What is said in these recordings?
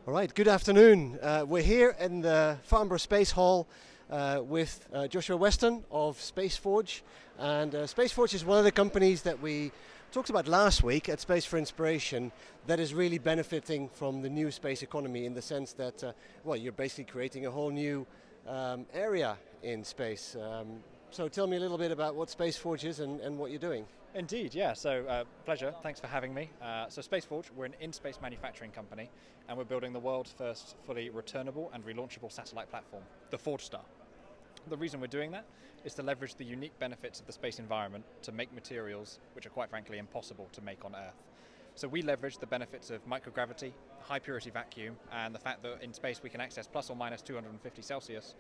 All right, good afternoon. We're here in the Farnborough Space Hall with Joshua Weston of SpaceForge. And SpaceForge is one of the companies that we talked about last week at Space for Inspiration that is really benefiting from the new space economy in the sense that, well, you're basically creating a whole new area in space. So tell me a little bit about what SpaceForge is and what you're doing. Indeed, yeah. So pleasure. Thanks for having me. So SpaceForge, we're an in-space manufacturing company, and we're building the world's first fully returnable and relaunchable satellite platform, the Forge Star. The reason we're doing that is to leverage the unique benefits of the space environment to make materials which are quite frankly impossible to make on Earth. So we leverage the benefits of microgravity, high purity vacuum, and the fact that in space we can access plus or minus 250 Celsius,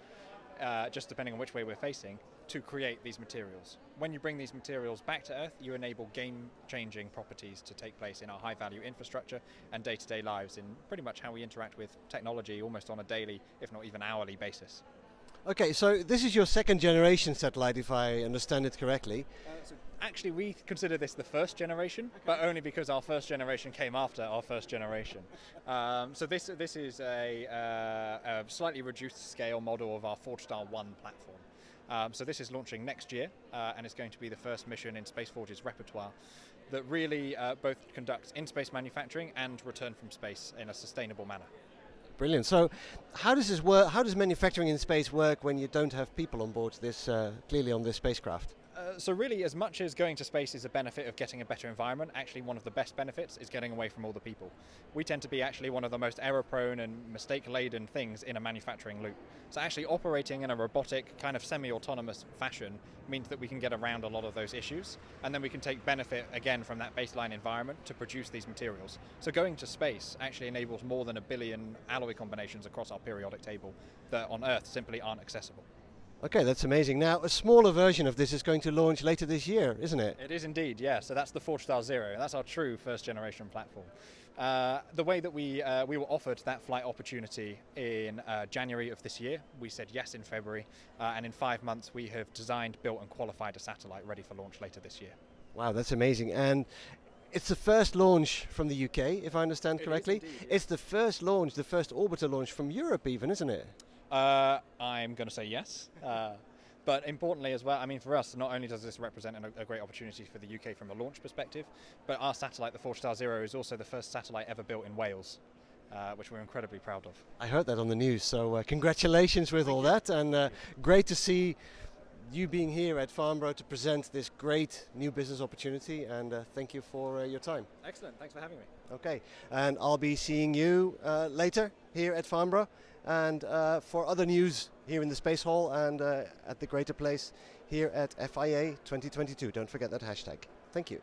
just depending on which way we're facing, to create these materials. When you bring these materials back to Earth, you enable game-changing properties to take place in our high-value infrastructure and day-to-day lives in pretty much how we interact with technology almost on a daily, if not even hourly basis. Okay, so this is your second generation satellite, if I understand it correctly. Actually, we consider this the first generation, but only because our first generation came after our first generation. So this is a slightly reduced scale model of our Forge Star 1 platform. So this is launching next year, and it's going to be the first mission in SpaceForge's repertoire that really both conducts in-space manufacturing and return from space in a sustainable manner. Brilliant. So how does this work? How does manufacturing in space work when you don't have people on board this, clearly on this spacecraft? So really, as much as going to space is a benefit of getting a better environment, actually one of the best benefits is getting away from all the people. We tend to be actually one of the most error-prone and mistake-laden things in a manufacturing loop. So actually operating in a robotic, kind of semi-autonomous fashion means that we can get around a lot of those issues, and then we can take benefit again from that baseline environment to produce these materials. So going to space actually enables more than 1 billion alloy combinations across our periodic table that on Earth simply aren't accessible. Okay, that's amazing. Now, a smaller version of this is going to launch later this year, isn't it? It is indeed, yeah. So that's the Forge Star Zero. That's our true first generation platform. The way that we were offered that flight opportunity in January of this year, we said yes in February, and in 5 months we have designed, built and qualified a satellite ready for launch later this year. Wow, that's amazing. And it's the first launch from the UK, if I understand correctly. It is indeed, yeah. It's the first launch, the first orbiter launch from Europe even, isn't it? I'm going to say yes, but importantly as well, I mean for us, not only does this represent a great opportunity for the UK from a launch perspective, but our satellite, the Forge Star Zero, is also the first satellite ever built in Wales, which we're incredibly proud of. I heard that on the news, so congratulations with all that, and great to see you being here at Farnborough to present this great new business opportunity, and thank you for your time. Excellent, thanks for having me. Okay, and I'll be seeing you later here at Farnborough, and for other news here in the Space Hall and at the greater place here at FIA 2022. Don't forget that hashtag. Thank you.